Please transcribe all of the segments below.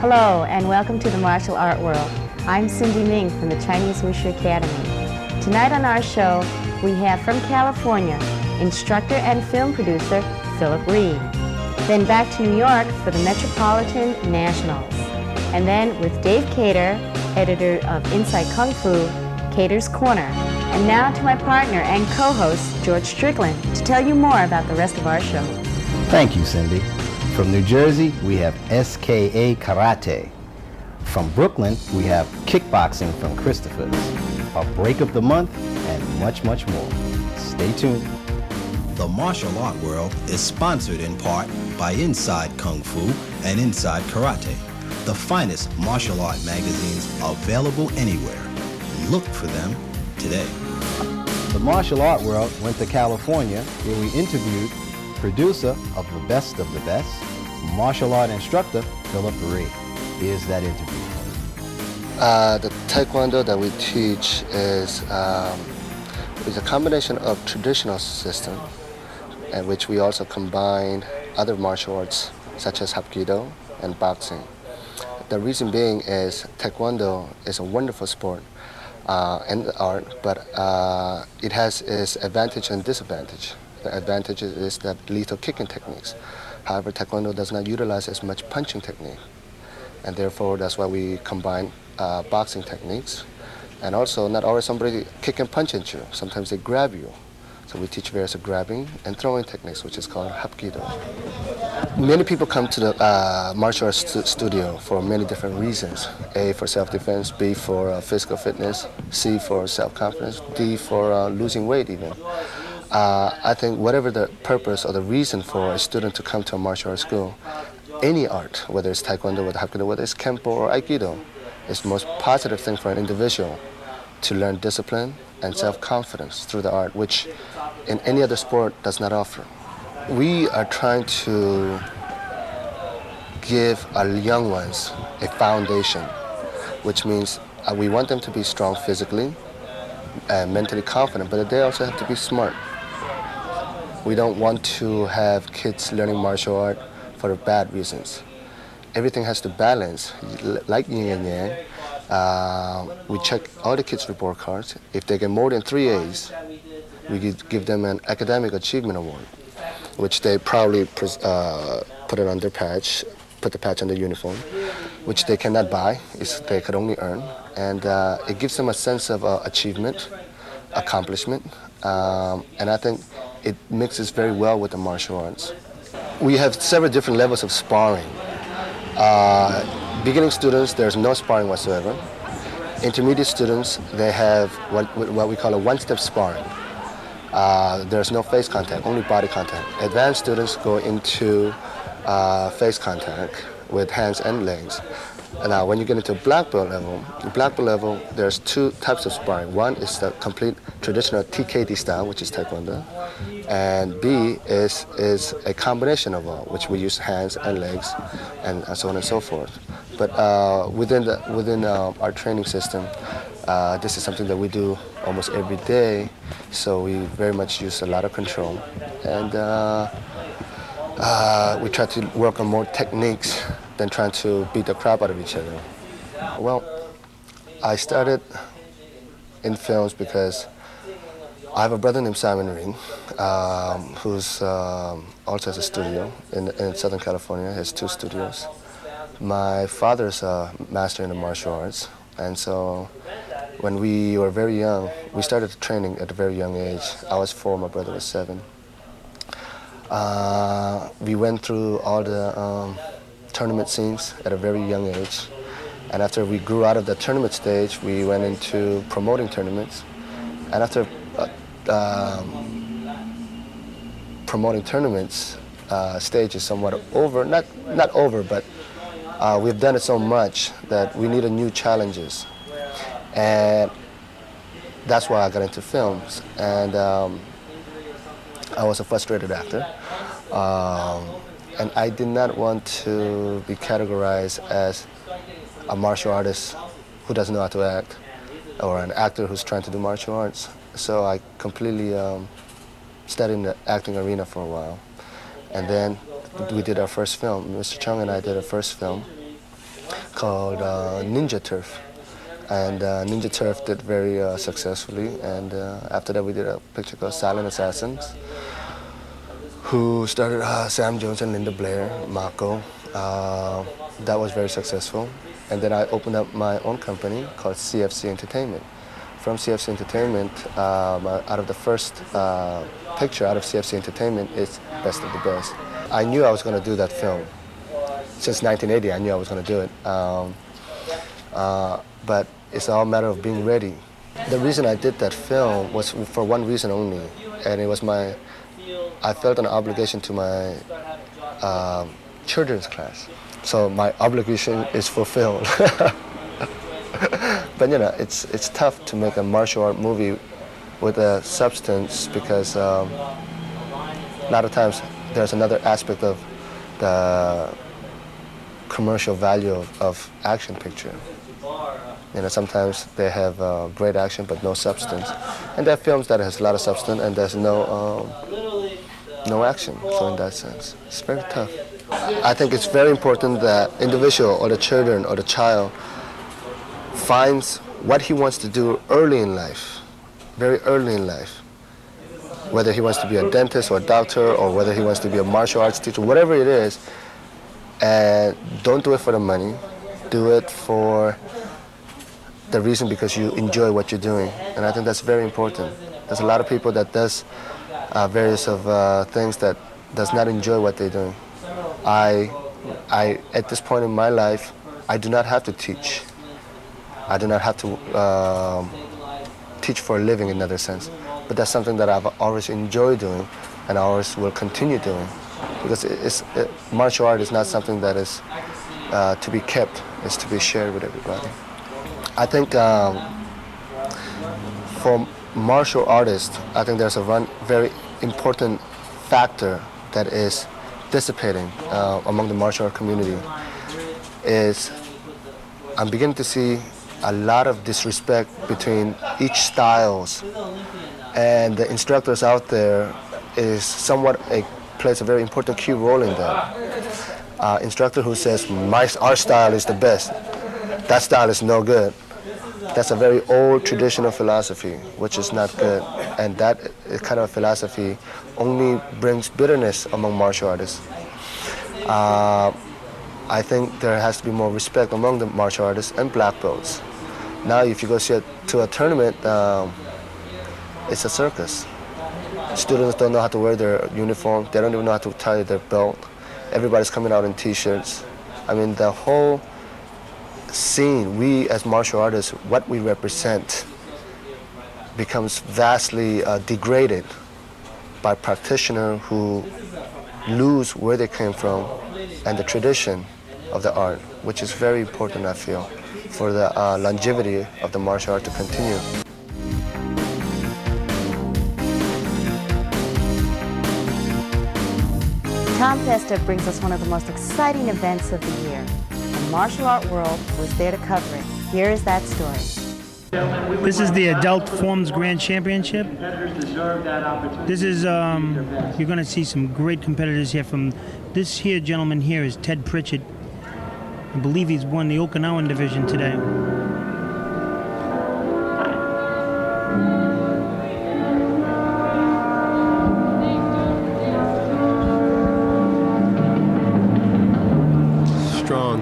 Hello and welcome to the martial art world. I'm Cindy Ming from the Chinese Wushu Academy. Tonight on our show, we have from California, instructor and film producer Phillip Rhee. Then back to New York for the Metropolitan Nationals. And then with Dave Cater, editor of Inside Kung Fu, Cater's Corner. And now to my partner and co-host, George Strickland, to tell you more about the rest of our show. Thank you, Cindy. From New Jersey, we have SKA Karate. From Brooklyn, we have Kickboxing from Christopher's, a break of the month, and much, much more. Stay tuned. The martial art world is sponsored in part by Inside Kung Fu and Inside Karate, the finest martial art magazines available anywhere. Look for them today. The martial art world went to California, where we interviewed producer of the best, martial art instructor Phillip Rhee. Here's that interview. The Taekwondo that we teach is a combination of traditional system, in which we also combine other martial arts such as Hapkido and boxing. The reason being is Taekwondo is a wonderful sport and art, but it has its advantage and disadvantage. The advantage is that lethal kicking techniques. However, Taekwondo does not utilize as much punching technique, and therefore that's why we combine boxing techniques. And also, not always somebody kick and punch at you. Sometimes they grab you. So we teach various grabbing and throwing techniques, which is called Hapkido. Many people come to the martial arts studio for many different reasons. A, for self-defense, B, for physical fitness, C, for self-confidence, D, for losing weight even. I think whatever the purpose or the reason for a student to come to a martial arts school, any art, whether it's Taekwondo, whether Hapkido, whether it's Kempo or Aikido, is the most positive thing for an individual to learn discipline and self-confidence through the art, which in any other sport does not offer. We are trying to give our young ones a foundation, which means we want them to be strong physically and mentally confident, but they also have to be smart. We don't want to have kids learning martial art for bad reasons. Everything has to balance, like yin and yang. We check all the kids' report cards. If they get more than 3 A's, we give them an academic achievement award, which they proudly put it on their patch, put the patch on their uniform, which they cannot buy, they could only earn. And it gives them a sense of achievement, accomplishment, and I think it mixes very well with the martial arts. We have several different levels of sparring. Beginning students, there's no sparring whatsoever. Intermediate students, they have what we call a one-step sparring. There's no face contact, only body contact. Advanced students go into face contact with hands and legs. Now, when you get into black belt level, there's two types of sparring. One is the complete traditional TKD style, which is Taekwondo, and B is a combination of all, which we use hands and legs, and so on and so forth. But within our training system, this is something that we do almost every day, so we very much use a lot of control, and we try to work on more techniques than trying to beat the crap out of each other. Well, I started in films because I have a brother named Simon Ring, who's also has a studio in Southern California. He has 2 studios. My father's a master in the martial arts, and so when we were very young, we started training at a very young age. I was 4, my brother was 7. We went through all the tournament scenes at a very young age, and after we grew out of the tournament stage, we went into promoting tournaments, and after promoting tournaments, stage is somewhat over, not over, but we've done it so much that we needed new challenges, and that's why I got into films. And I was a frustrated actor, and I did not want to be categorized as a martial artist who doesn't know how to act, or an actor who's trying to do martial arts. So I completely stayed in the acting arena for a while. And then we did our first film. Mr. Chung and I did our first film. called Ninja Turf. And Ninja Turf did very successfully. And after that, we did a picture called Silent Assassins, who started Sam Jones and Linda Blair, Mako. That was very successful. And then I opened up my own company called CFC Entertainment. From CFC Entertainment, out of the first picture out of CFC Entertainment is Best of the Best. I knew I was going to do that film. Since 1980, I knew I was going to do it. But it's all a matter of being ready. The reason I did that film was for one reason only, and it was I felt an obligation to my children's class. So my obligation is fulfilled. But you know, it's tough to make a martial art movie with a substance because a lot of times there's another aspect of the commercial value of action picture. You know, sometimes they have great action but no substance, and there are films that has a lot of substance and there's no action. So in that sense, it's very tough. I think it's very important that individual or the children or the child finds what he wants to do early in life, very early in life. Whether he wants to be a dentist or a doctor or whether he wants to be a martial arts teacher, whatever it is, and don't do it for the money, do it for the reason because you enjoy what you're doing. And I think that's very important. There's a lot of people that does various of things that does not enjoy what they're doing. I at this point in my life, I do not have to teach. I do not have to teach for a living in another sense. But that's something that I've always enjoyed doing and I always will continue doing. Because martial art is not something that is to be kept, it's to be shared with everybody. I think for martial artists, I think there's a very important factor that is dissipating among the martial art community. I'm beginning to see a lot of disrespect between each styles, and the instructors out there is plays a very important key role in that. Instructor who says our style is the best, that style is no good. That's a very old traditional philosophy, which is not good, and that kind of philosophy only brings bitterness among martial artists. I think there has to be more respect among the martial artists and black belts. Now, if you go to a tournament, it's a circus. Students don't know how to wear their uniform. They don't even know how to tie their belt. Everybody's coming out in T-shirts. I mean, the whole scene, we as martial artists, what we represent becomes vastly degraded by practitioners who lose where they came from and the tradition of the art, which is very important, I feel, for the longevity of the martial art to continue. Tom Festa brings us one of the most exciting events of the year. The martial art world was there to cover it. Here is that story. This is the Adult Forms Grand Championship. This is, you're going to see some great competitors here. From this here gentleman here is Ted Pritchett. I believe he's won the Okinawan division today. Strong.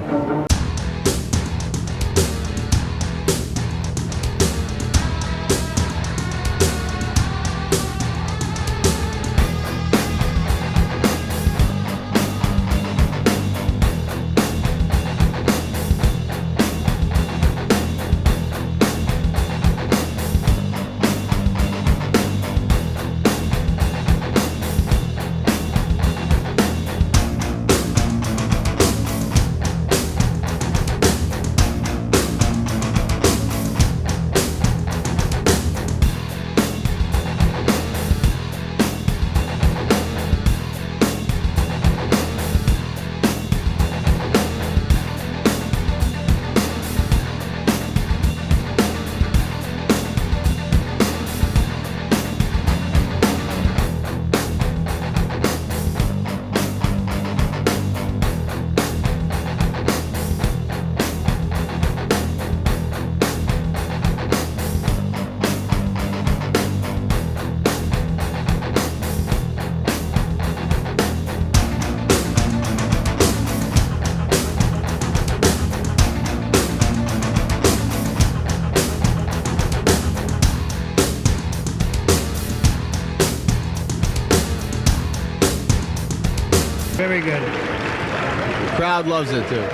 Very good. The crowd loves it too.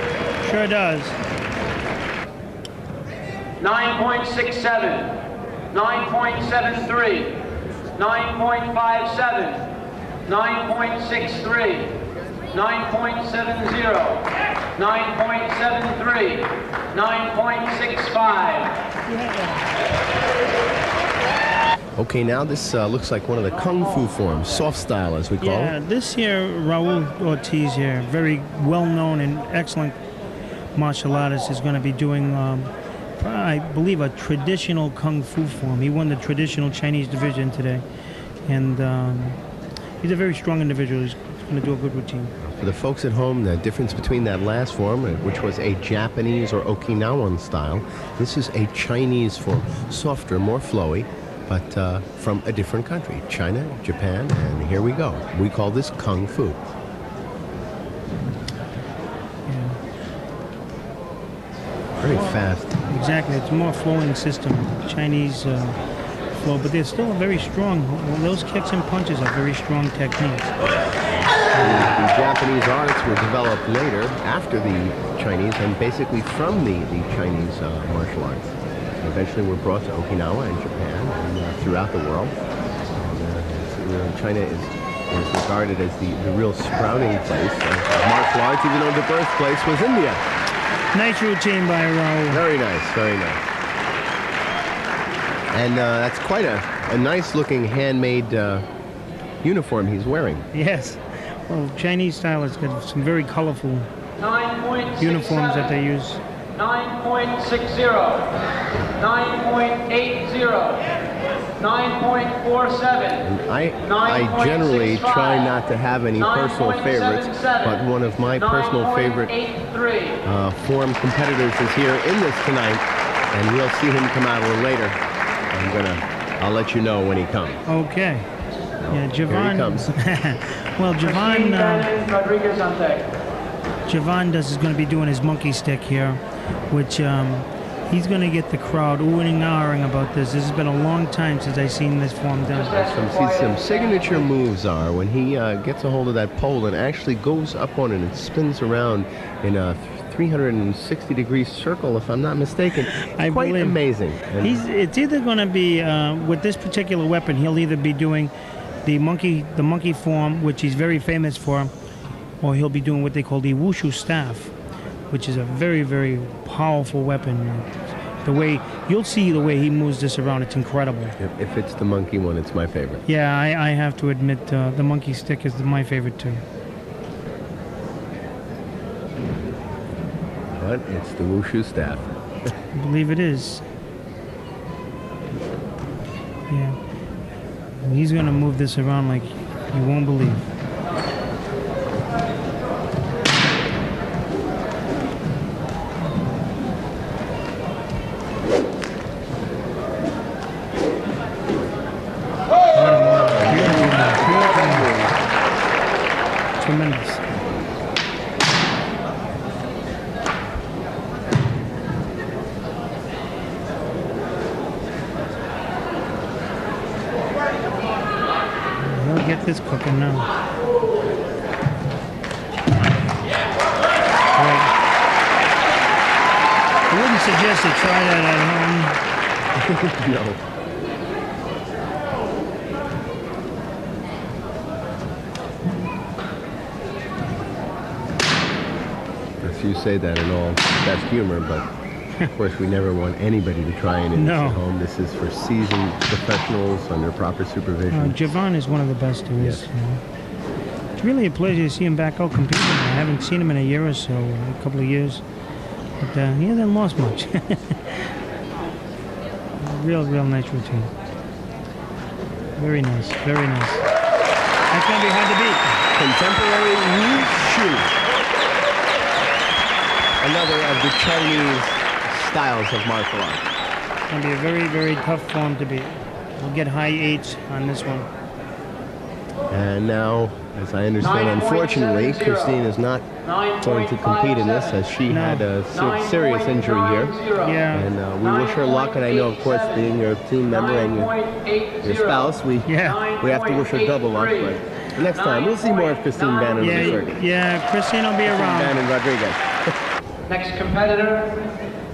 Sure does. 9.67, 9.73, 9.57, 9.63, 9.70, 9.73, 9.65. Okay, now this looks like one of the kung fu forms, soft style as we call Yeah, it. this here, Raul Ortiz here, very well-known and excellent martial artist, is going to be doing, I believe, a traditional kung fu form. He won the traditional Chinese division today, and he's a very strong individual. He's going to do a good routine. For the folks at home, the difference between that last form, which was a Japanese or Okinawan style, this is a Chinese form, softer, more flowy, but from a different country, China, Japan, and here we go. We call this kung fu. Very fast. Exactly, it's a more flowing system, Chinese flow, but they're still very strong. Well, those kicks and punches are very strong techniques. The Japanese arts were developed later, after the Chinese, and basically from the Chinese martial arts. Eventually were brought to Okinawa and Japan and throughout the world. And, China is regarded as the real sprouting place of martial arts, even though the birthplace was India. Nice routine by Raul. Very nice, very nice. And that's quite a nice looking handmade uniform he's wearing. Yes. Well, Chinese style has got some very colorful 9.67, uniforms that they use. 9.60, 9.80, 9.47. And I generally try not to have any personal favorites, but one of my personal favorite form competitors is here in this tonight, and we'll see him come out a little later. I'll let you know when he comes. Okay. Yeah, Javon. Here he comes. Well, Javon is going to be doing his monkey stick here, which he's going to get the crowd oohing and ahhing about this. This has been a long time since I've seen this form done. Some signature moves are when he gets a hold of that pole and actually goes up on it and spins around in a 360-degree circle, if I'm not mistaken. Quite amazing. And it's either going to be, with this particular weapon, he'll either be doing the monkey form, which he's very famous for, or he'll be doing what they call the wushu staff, which is a very, very powerful weapon. The way you'll see the way he moves this around, it's incredible. If it's the monkey one, it's my favorite. Yeah, I have to admit the monkey stick is my favorite too. But it's the wushu staff. I believe it is. Yeah. He's going to move this around like you won't believe. Tremendous. He'll get this cooking now. Right. I wouldn't suggest to try that at home. No. You say that in all best humor, but of course we never want anybody to try any of this at home. This is for seasoned professionals under proper supervision. Javon is one of the best there is. It's really a pleasure to see him back out competing. I haven't seen him in a year or so, a couple of years, but he hasn't lost much. Real nice routine. Very nice, very nice. That's going to be hard to beat. Contemporary wushu. Another of the Chinese styles of martial arts. It's going to be a very, very tough form to beat. We'll get high 8s on this one. And now, as I understand, unfortunately, Christine is not going to compete in this as she had a serious injury here. Yeah. And we wish her luck, and I know, of course, being your team member and your spouse, we have to wish her double luck. But Next time, we'll see more of Christine Bannon on the circuit. Yeah, Christine will be around. Bannon Rodriguez. Next competitor,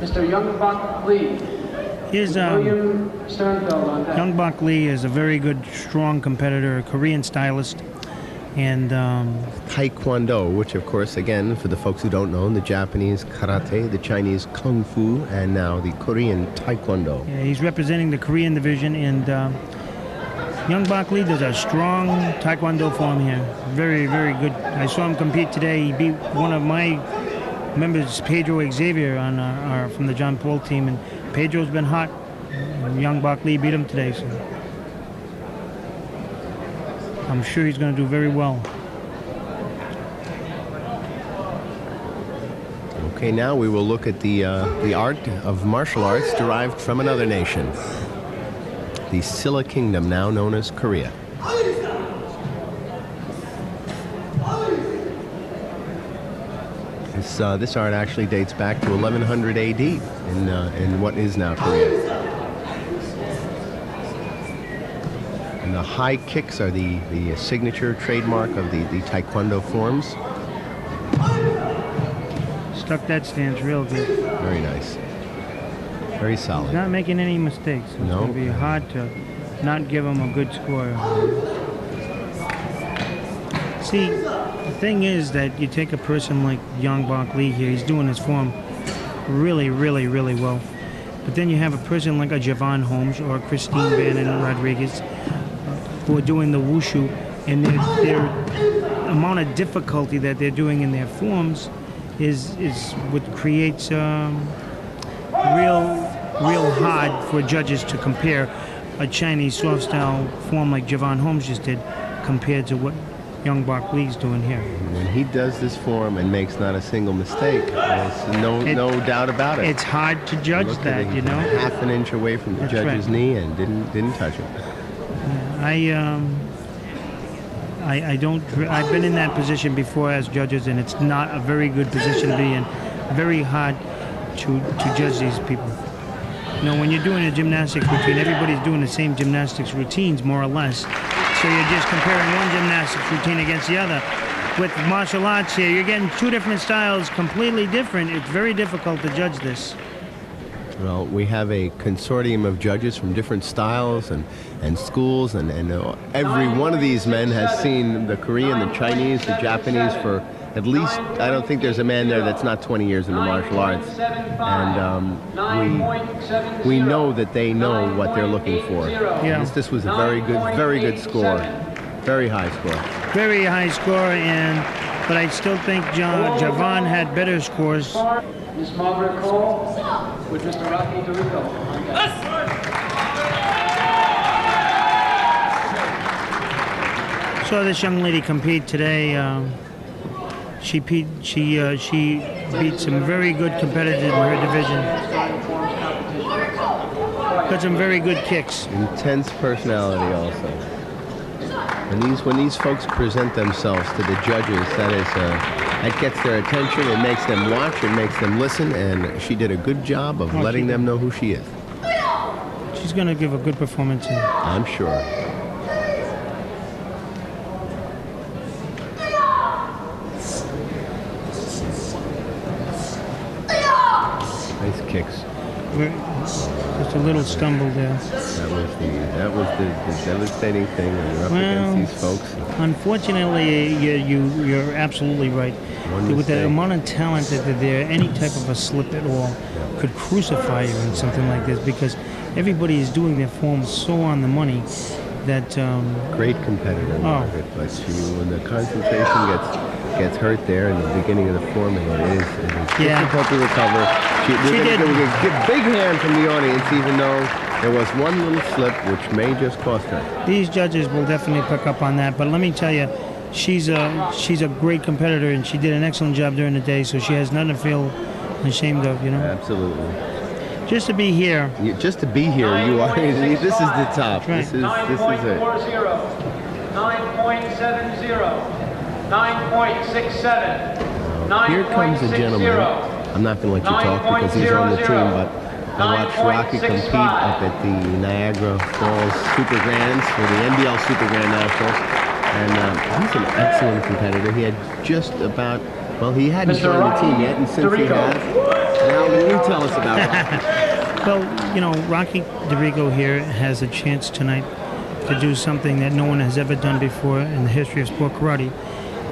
Mr. Youngbok Lee. Here's William Sternfeld on deck. Youngbok Lee is a very good, strong competitor, a Korean stylist, and Taekwondo, which of course, again, for the folks who don't know, the Japanese karate, the Chinese kung fu, and now the Korean taekwondo. yeah, he's representing the Korean division, and Youngbok Lee does a strong taekwondo form here. Very, very good. I saw him compete today. He beat one of my members, Pedro Xavier, on our from the John Paul team, and Pedro's been hot. And Youngbok Lee beat him today, so I'm sure he's going to do very well. Okay, now we will look at the art of martial arts derived from another nation, the Silla Kingdom, now known as Korea. This art actually dates back to 1100 AD in what is now Korea. And the high kicks are the signature trademark of the Taekwondo forms. Stuck that stance real good. Very nice. Very solid. He's not making any mistakes. So it's No. going to be hard to not give him a good score. See, the thing is that you take a person like Youngbok Lee here, he's doing his form really, really, really well. But then you have a person like a Javon Holmes or a Christine Bannon Rodriguez who are doing the wushu, and their amount of difficulty that they're doing in their forms is what creates real hard for judges to compare a Chinese soft style form like Javon Holmes just did compared to what Youngbok Lee's doing here. When he does this form and makes not a single mistake, there's no doubt about it. It's hard to judge Look at that, it, you know. half an inch away from the That's judge's right. knee and didn't touch it. I've been in that position before as judges, and it's not a very good position to be in. Very hard to judge these people. You know, when you're doing a gymnastics routine, everybody's doing the same gymnastics routines, more or less. So you're just comparing one gymnastics routine against the other. With martial arts here, you're getting two different styles, completely different. It's very difficult to judge this. Well, we have a consortium of judges from different styles and schools, and every one of these men has seen the Korean, the Chinese, the Japanese for at least, I don't think there's a man there that's not 20 years in the martial arts. And we know that they know what they're looking for. Yeah. This was a very good score. Very high score. Very high score, but I still think Javon had better scores. Miss Margaret Cole with Mr. Rocky DeRico. Saw this young lady compete today. She beat some very good competitors in her division. Got some very good kicks. Intense personality also. And when these folks present themselves to the judges, that gets their attention. It makes them watch. It makes them listen. And she did a good job of letting them know who she is. She's going to give a good performance here. I'm sure. Nice kicks. Just a little stumble there. That was the devastating thing when you're up against these folks. Unfortunately, you're absolutely right. With the amount of talent that there, any type of a slip at all could crucify you in something like this, because everybody is doing their form so on the money that. Great competitor, Margaret, but when the concentration gets hurt there in the beginning of the forming, it is difficult to recover. She did. There was a big hand from the audience, even though there was one little slip which may just cost her. These judges will definitely pick up on that, but let me tell you, she's a great competitor, and she did an excellent job during the day, so she has nothing to feel ashamed of, you know. Absolutely. Just to be here. Just to be here, you are. This is the top. Right. This is it. 9.40, 9.70, 9.67. Here comes a gentleman. I'm not going to let you talk because he's on the team, but I watched Rocky compete up at the Niagara Falls Super Grands for the NBL Super Grand Nationals. And he's an excellent competitor. He had just about, well, he hadn't joined the team yet, and since he has, now you tell us about it. Well, you know, Rocky DeRico here has a chance tonight to do something that no one has ever done before in the history of sport karate.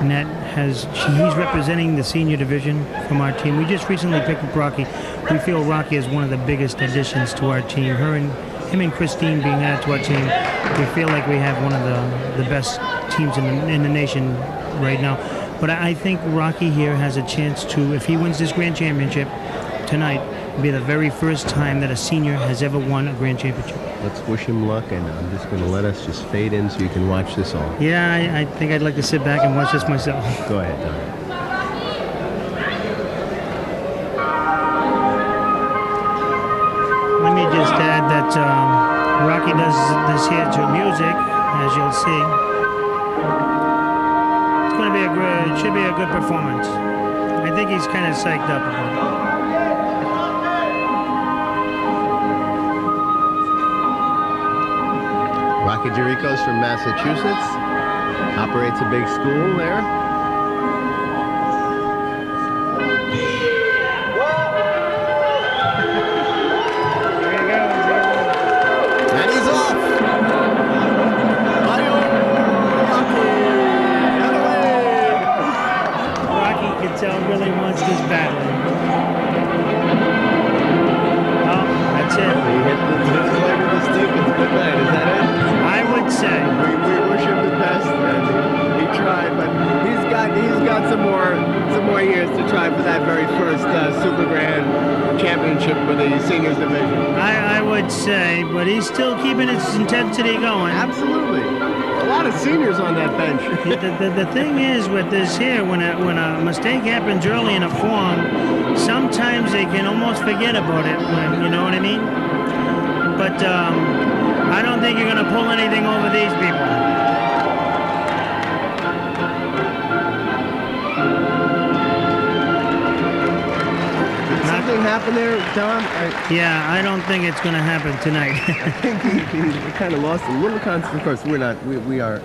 And that he's representing the senior division from our team. We just recently picked up Rocky. We feel Rocky is one of the biggest additions to our team. Him and Christine being added to our team, we feel like we have one of the best teams in the nation right now. But I think Rocky here has a chance to, if he wins this grand championship tonight, it'll be the very first time that a senior has ever won a grand championship. Let's wish him luck, and I'm just going to let us just fade in so you can watch this all. Yeah, I think I'd like to sit back and watch this myself. Go ahead, Don. Let me just add that Rocky does this here to music, as you'll see. It's going to be it should be a good performance. I think he's kind of psyched up about it. Rocky DeRico's from Massachusetts, operates a big school there. And he's off! Rocky can tell really wants this battle. Oh, that's it. He hit the leg with the stick. It's a good night. Is that it? I would say. We wish him the best, and he tried, but he's got some more years to try for that very first Super Grand Championship for the seniors division. I would say, but he's still keeping his intensity going. Absolutely. A lot of seniors on that bench. The thing is with this here, when a mistake happens early in a form, sometimes they can almost forget about it. You know what I mean? But I don't think you're going to pull anything over these people. Did something happen there, Don? Yeah, I don't think it's going to happen tonight. I think he kind of lost a little concentration. Of course, we're not. We are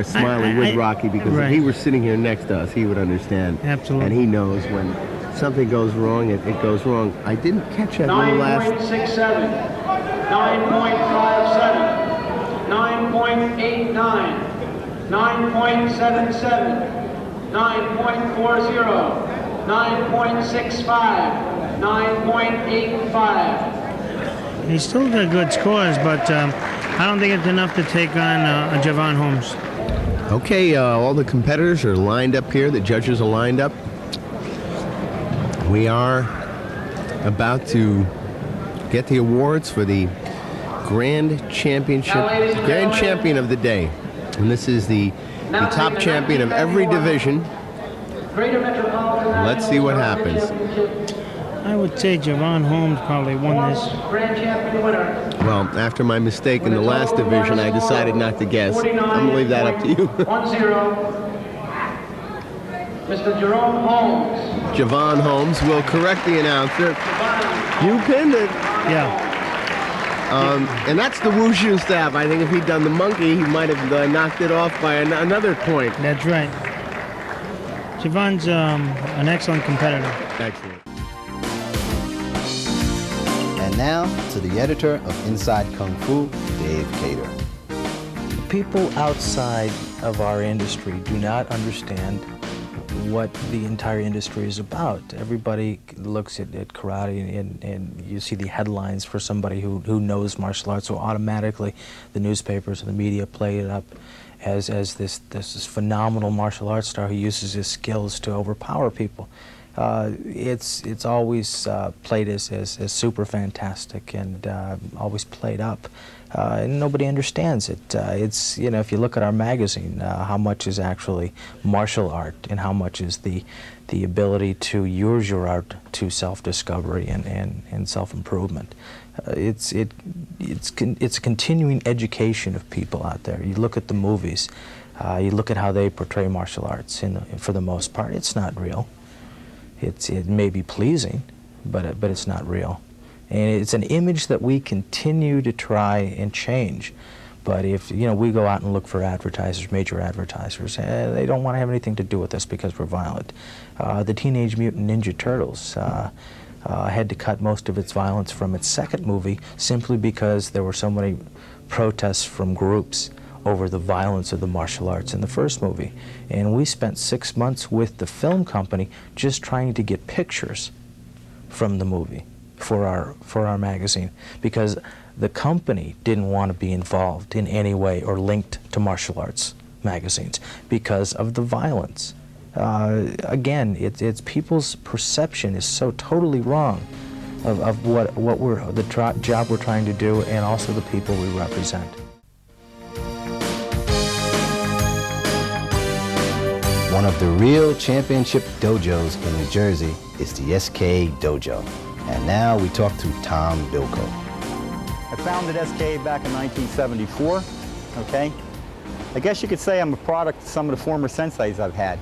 smiling with Rocky because right. if he were sitting here next to us, he would understand. Absolutely. And he knows when something goes wrong, it goes wrong. I didn't catch that little last. 9.67, 9.57, 9.89, 9.77, 9.40, 9.65, 9.85. He's still got good scores, but I don't think it's enough to take on Javon Holmes. Okay, all the competitors are lined up here. The judges are lined up. We are about to get the awards for the Grand Championship, Grand Champion of the day. And this is the top champion of every division. Let's see what happens. I would say Javon Holmes probably won this. Grand champion winner. Well, after my mistake in the last division, I decided not to guess. I'm going to leave that up to you. 10. Mr. Jerome Holmes. Javon Holmes will correct the announcer. You pinned it. Yeah. And that's the Wushu staff. I think if he'd done the monkey, he might have knocked it off by another point. That's right. Javon's an excellent competitor. Excellent. And now to the editor of Inside Kung Fu, Dave Cater. People outside of our industry do not understand what the entire industry is about. Everybody looks at karate and you see the headlines for somebody who knows martial arts, so automatically the newspapers and the media play it up as this phenomenal martial arts star who uses his skills to overpower people. It's always played as super fantastic and always played up. And nobody understands it. It's, you know, if you look at our magazine, how much is actually martial art and how much is the ability to use your art to self-discovery and self-improvement. It's a continuing education of people out there. You look at the movies, you look at how they portray martial arts, for the most part, it's not real. It may be pleasing, but it's not real. And it's an image that we continue to try and change. But if, you know, we go out and look for advertisers, major advertisers, they don't want to have anything to do with us because we're violent. The Teenage Mutant Ninja Turtles had to cut most of its violence from its second movie simply because there were so many protests from groups over the violence of the martial arts in the first movie. And we spent 6 months with the film company just trying to get pictures from the movie for our magazine, because the company didn't want to be involved in any way or linked to martial arts magazines because of the violence. Again, it's people's perception is so totally wrong of what we're, the job we're trying to do, and also the people we represent. One of the real championship dojos in New Jersey is the SKA Dojo. And now we talk to Tom Bilko. I founded SKA back in 1974, okay? I guess you could say I'm a product of some of the former senseis I've had.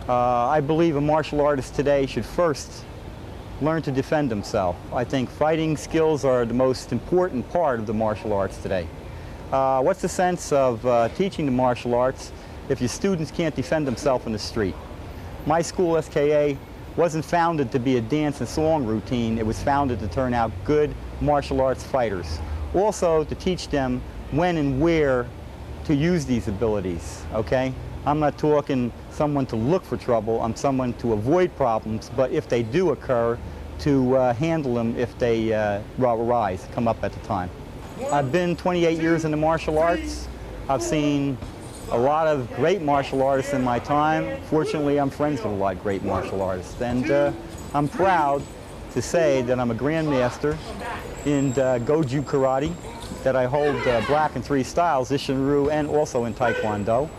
I believe a martial artist today should first learn to defend himself. I think fighting skills are the most important part of the martial arts today. What's the sense of teaching the martial arts if your students can't defend themselves in the street? My school, SKA, wasn't founded to be a dance and song routine. It was founded to turn out good martial arts fighters. Also to teach them when and where to use these abilities, okay? I'm not talking someone to look for trouble, I'm someone to avoid problems, but if they do occur, to handle them if they arise, come up at the time. I've been 28 years in the martial arts. I've seen a lot of great martial artists in my time. Fortunately, I'm friends with a lot of great martial artists, and I'm proud to say that I'm a grandmaster in Goju Karate, that I hold black in 3 styles, Ishin-Ryu, and also in Taekwondo.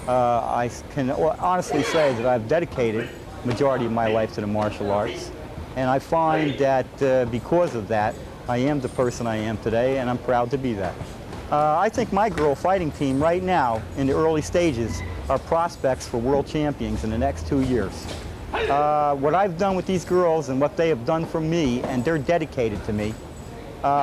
I can honestly say that I've dedicated the majority of my life to the martial arts, and I find that because of that, I am the person I am today, and I'm proud to be that. I think my girl fighting team right now, in the early stages, are prospects for world champions in the next 2 years. What I've done with these girls and what they have done for me, and they're dedicated to me,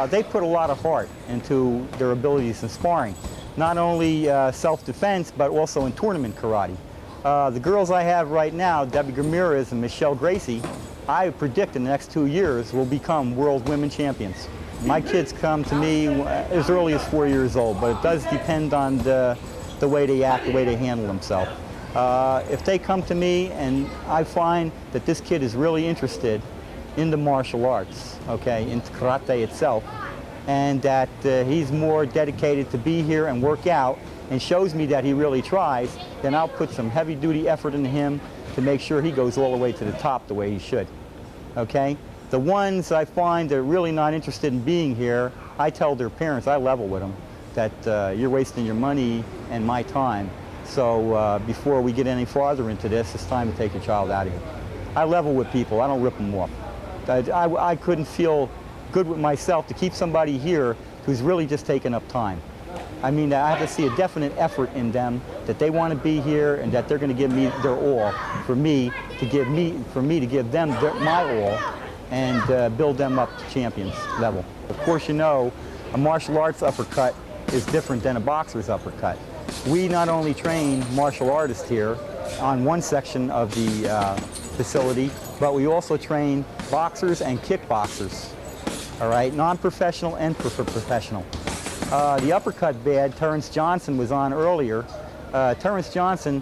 they put a lot of heart into their abilities in sparring. Not only self-defense, but also in tournament karate. The girls I have right now, Debbie Ramirez and Michelle Gracie, I predict in the next 2 years will become world women champions. My kids come to me as early as 4 years old, but it does depend on the way they act, the way they handle themselves. If they come to me and I find that this kid is really interested in the martial arts, okay, in karate itself, and that he's more dedicated to be here and work out and shows me that he really tries, then I'll put some heavy-duty effort into him to make sure he goes all the way to the top the way he should, okay? The ones I find that are really not interested in being here, I tell their parents, I level with them, that you're wasting your money and my time, so before we get any farther into this, it's time to take your child out of here. I level with people, I don't rip them off. I couldn't feel good with myself to keep somebody here who's really just taking up time. I mean, I have to see a definite effort in them that they want to be here and that they're going to give me their all for me to give them my all and build them up to champions level. Of course, you know, a martial arts uppercut is different than a boxer's uppercut. We not only train martial artists here on one section of the facility, but we also train boxers and kickboxers. All right, non-professional and professional. The uppercut bad, Terrence Johnson was on earlier. Terrence Johnson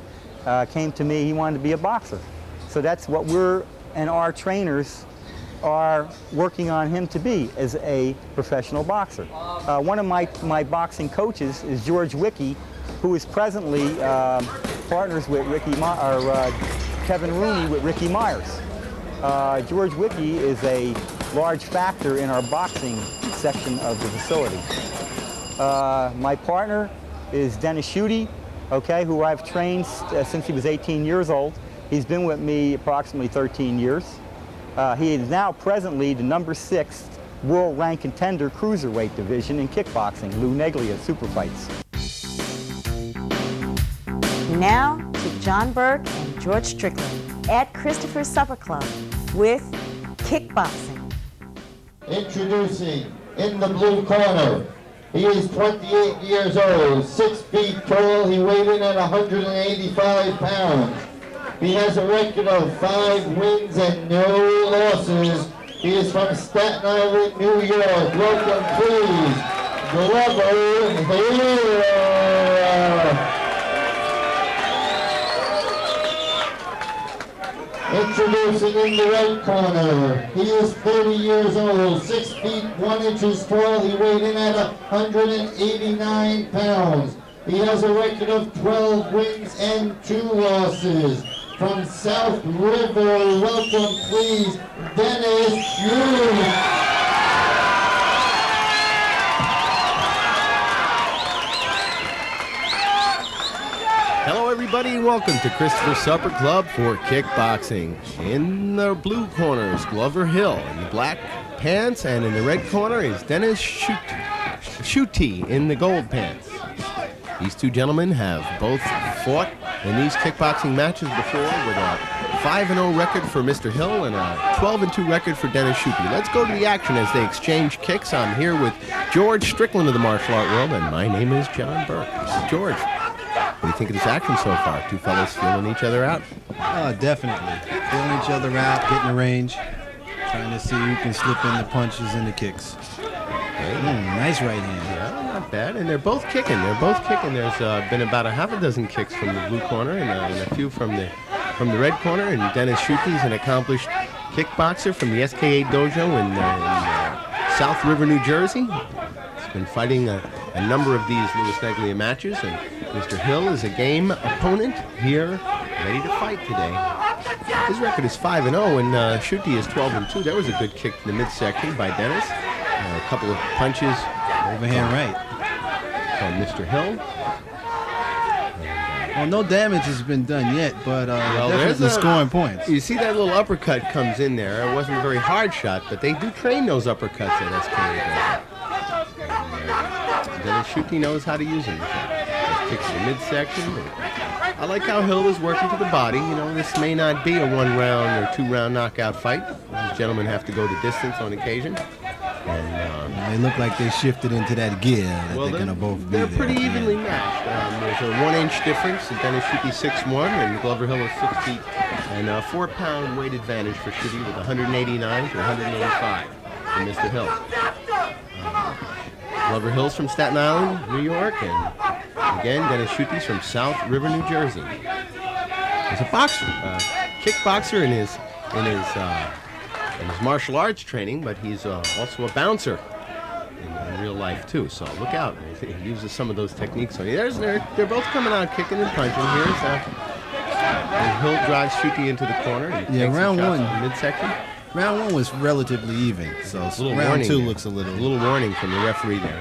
came to me, he wanted to be a boxer. So that's what we're, and our trainers are working on him to be, as a professional boxer. One of my boxing coaches is George Wicke, who is presently partners with Kevin Rooney with Ricky Myers. George Wicke is a large factor in our boxing section of the facility. My partner is Dennis Schutte, okay, who I've trained since he was 18 years old. He's been with me approximately 13 years. He is now presently the number 6 world rank contender cruiserweight division in kickboxing, Lou Neglia Super Fights. Now to John Burke and George Strickland at Christopher's Supper Club with Kickboxing. Introducing in the blue corner, He is 28 years old, 6 feet tall. He weighed in at 185 pounds. He has a record of 5 wins and no losses. He is from Staten Island, New York. Welcome, please, Glover Hill. Introducing in the red corner, he is 30 years old, 6 feet 1 inches tall. He weighed in at 189 pounds. He has a record of 12 wins and 2 losses. From South River, welcome please, Dennis Schutte. Hello everybody, welcome to Christopher's Supper Club for Kickboxing. In the blue corner is Glover Hill in the black pants, and in the red corner is Dennis Schutte in the gold pants. These two gentlemen have both fought in these kickboxing matches before with a 5-0 record for Mr. Hill and a 12-2 record for Dennis Schutte. Let's go to the action as they exchange kicks. I'm here with George Strickland of the martial art world, and my name is John Burke. George, what do you think of this action so far? Two fellas feeling each other out? Oh, definitely. Feeling each other out, getting the range, trying to see who can slip in the punches and the kicks. Nice right hand. Yeah, not bad. And they're both kicking. There's been about a half a dozen kicks from the blue corner and a few from the red corner. And Dennis Schutte is an accomplished kickboxer from the SKA dojo in South River, New Jersey. He's been fighting a number of these Louis Neglia matches, and Mr. Hill is a game opponent here, ready to fight today. His record is 5-0, and Schutte is 12-2. There was a good kick to the midsection by Dennis. A couple of punches overhand right from Mr. Hill. Well, no damage has been done yet, but definitely scoring points. You see that little uppercut comes in there. It wasn't a very hard shot, but they do train those uppercuts at SKA. Dennis Schutte knows how to use them. Kicks to the midsection. I like how Hill is working to the body. You know, this may not be a 1-round or 2-round knockout fight. These gentlemen have to go the distance on occasion. And they look like they shifted into that gear that they're going to both be there. They're pretty evenly matched. There's a 1-inch difference. Dennis Schutte 6'1", and Glover Hill is 6 feet. And a 4-pound weight advantage for Schutte with 189 to 185 for Mr. Hill. Glover Hill's from Staten Island, New York, and again, Dennis Schutte's from South River, New Jersey. He's a boxer, kickboxer in his martial arts training, but he's also a bouncer in real life too. So look out! He uses some of those techniques. So they're both coming out kicking and punching. Here's and Hill drives Schutte into the corner. And takes round one midsection. Round one was relatively even, so round two looks a little warning from the referee there,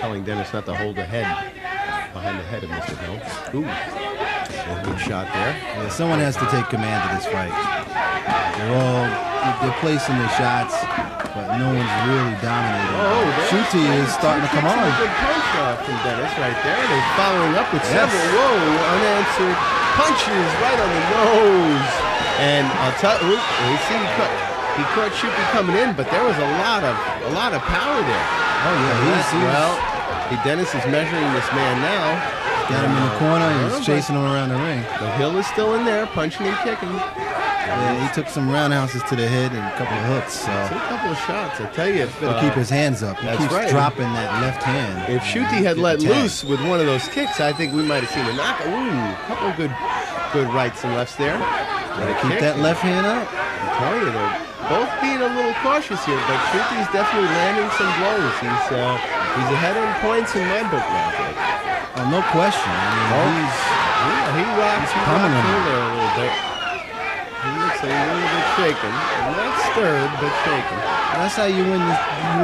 telling Dennis not to hold the head behind the head of Mr. Hill. Ooh, a good shot there. Yeah, someone has to take command of this fight. They're placing their shots, but no one's really dominating. Schutte is starting to come on. A good punch from Dennis right there. And he's following up with several unanswered punches right on the nose. And I'll tell you, he caught Schutte coming in, but there was a lot of power there. Oh yeah, Dennis is measuring this man now. Got him in the corner and he's chasing him around the ring. The Hill is still in there, punching and kicking. Yeah, he took some roundhouses to the head and a couple of hooks. So a couple of shots. I tell you, better keep his hands up. He keeps dropping that left hand. If Schutte had let loose with one of those kicks, I think we might have seen a knockout. Ooh, a couple of good rights and lefts there. Keep that left hand up. I tell you, they're both being a little cautious here, but Schutte's definitely landing some blows. He's ahead on points in my book now. Oh, no question. I mean, he rocks coming there a little bit. He looks a little bit shaken. Not stirred, but shaken. That's how you win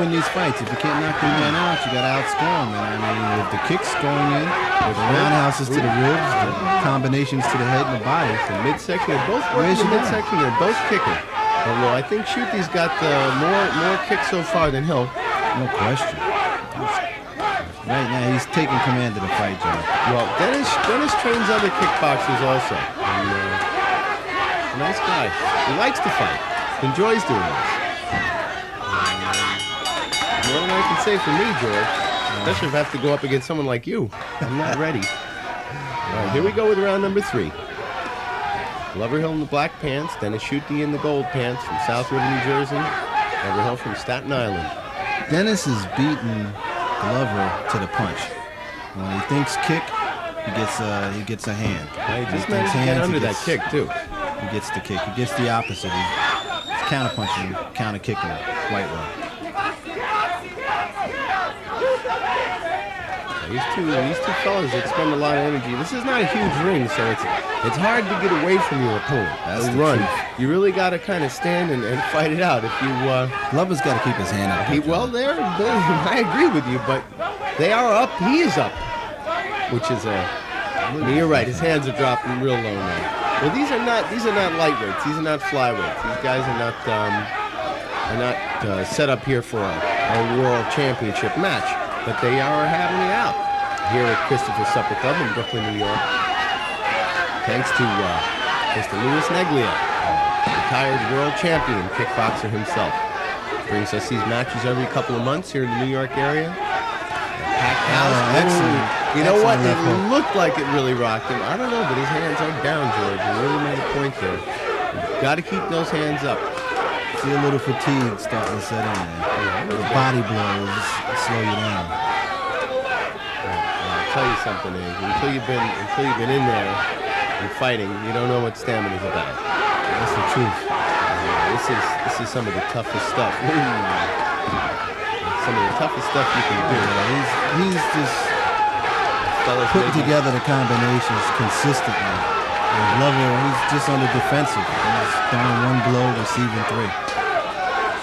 these fights. If you can't knock the man out, you got to outscore him. And I mean, with the kicks going in, with the roundhouses to the ribs, the combinations to the head and the body. The midsection, they're both working the midsection. They're both kicking. Although I think Schutte's got more kicks so far than Hill. No question. Right now, he's taking command of the fight, John. Well, Dennis trains other kickboxers also. And, nice guy. He likes to fight. Enjoys doing this. More nice can say for me, George, especially if I have to go up against someone like you. I'm not ready. All right, here we go with round number 3. Glover Hill in the black pants, Dennis Schutte in the gold pants from South River, New Jersey. Glover Hill from Staten Island. Dennis is beating Glover to the punch. When he thinks kick, he gets a hand. He just managed to get under that kick, too. He gets the kick. He gets the opposite. He's counter-punching him, counter-kicking him quite well. These two fellas expend a lot of energy. This is not a huge ring, so it's hard to get away from your opponent. That's the run. truth. You really got to kind of stand and fight it out. If you Glover's got to keep his hand up. I agree with you, but they are up. He is up, which is you're right. His hands are dropping real low now. Well, these are not lightweights. These are not flyweights. These guys are not set up here for a world championship match. But they are having it out here at Christopher Supper Club in Brooklyn, New York. Thanks to Mr. Louis Neglia, retired world champion kickboxer himself. Brings us these matches every couple of months here in the New York area. Packed house. Excellent. You know what? It looked like it really rocked him. I don't know, but his hands are down, George. He really made a point there. You've got to keep those hands up. See a little fatigue starting to set in there. Those body blows slow you down. I'll tell you something, Abe. Until you've been in there and fighting, you don't know what stamina's about. That's the truth. This is some of the toughest stuff. Some of the toughest stuff you can do. He's just putting together the combinations consistently. And Glover, he's just on the defensive. He's throwing one blow, receiving 3.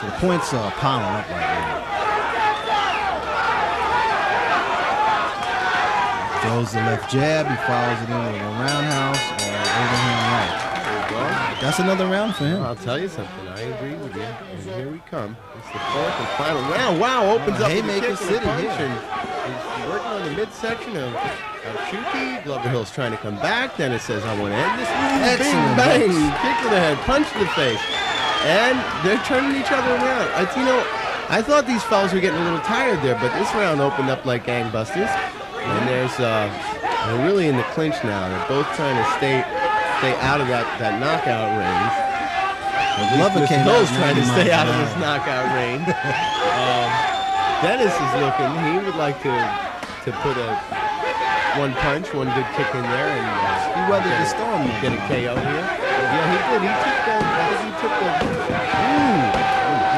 So the points are piling up right now. Throws the left jab, he follows it in with a roundhouse or overhand right. That's another round for him. I'll tell you something. I agree with you. And here we come. It's the 4th and final round. Wow, opens up the kick and a punch. And he's working on the midsection of Schutte. Glover Hill's trying to come back. Then it says, I want to end this. Bing, bang. Kick to the head, punch to the face. And they're turning each other around. I thought these fellas were getting a little tired there, but this round opened up like gangbusters. And they're really in the clinch now. They're both trying to stay out of that knockout range. Mr. Hill's trying to stay out of this knockout range. Dennis is looking. He would like to put one punch, one good kick in there, and he weathered the storm. Get a KO here. Yeah, he did. He took the.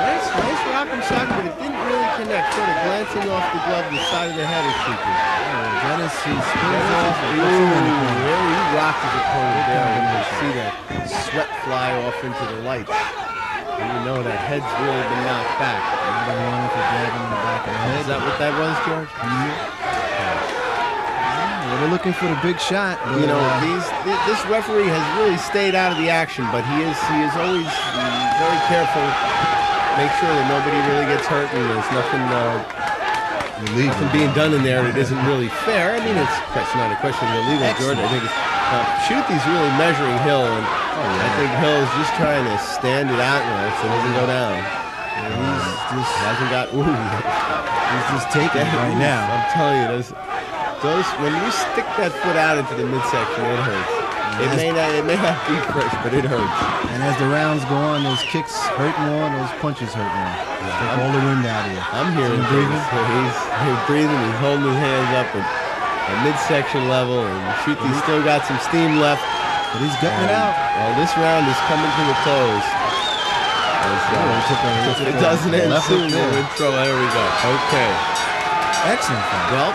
Nice rock'em sock, but it didn't really connect. Sort of glancing off the glove, the side of the head of Schutte. Dennis, he spins off. He rocked his opponent there, and you see that sweat fly off into the lights. And you know that head's really been knocked back. Another one for jabbing in the back of the head. Is that what that was, George? Well, they're looking for the big shot. But, you know, this referee has really stayed out of the action, but he is always very careful. Make sure that nobody really gets hurt and there's nothing being done in there that isn't really fair. I mean, it's not a question of illegal, George. I think it's Schutte's really measuring Hill, and I think Hill is just trying to stand it out now so it doesn't go down. He's just taking it right now. I'm telling you, those when you stick that foot out into the midsection, it hurts. It may not be fresh, but it hurts. And as the rounds go on, those kicks hurt more, those punches hurt more. Take all the wind out of you. I'm hearing breathing. He's breathing. He's holding his hands up at midsection level, and Schutte's still got some steam left. But he's gutting it out. Well, this round is coming to a close. It doesn't end soon. There we go. Okay. Excellent fight. Well,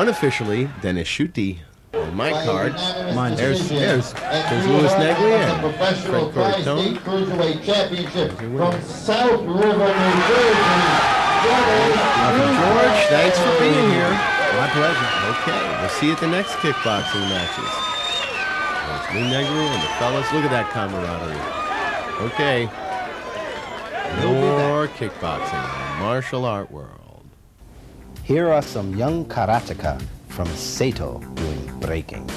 unofficially, Dennis Schutte on my card. There's Louis Neglia and professional Fred Tri-State Cruiserweight Championship from South River, New Jersey. George, thanks for being here. My pleasure. Okay, we'll see you at the next kickboxing matches. There's Lou Neglia and the fellas. Look at that camaraderie. Okay. More kickboxing, martial art world. Here are some young karateka from Seido doing breaking.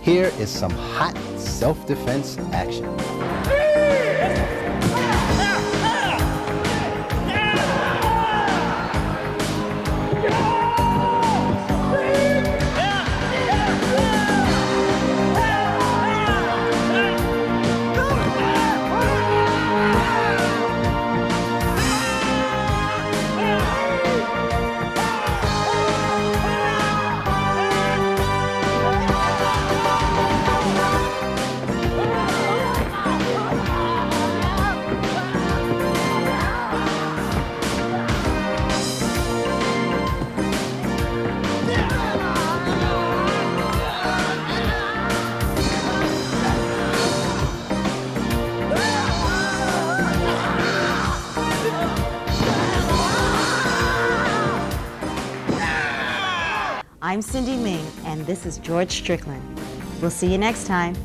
Here is some hot self-defense action. I'm Cindy Ming, and this is George Strickland. We'll see you next time.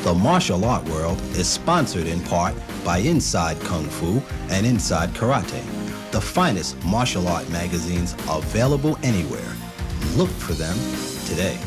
The martial art world is sponsored in part by Inside Kung Fu and Inside Karate, the finest martial art magazines available anywhere. Look for them today.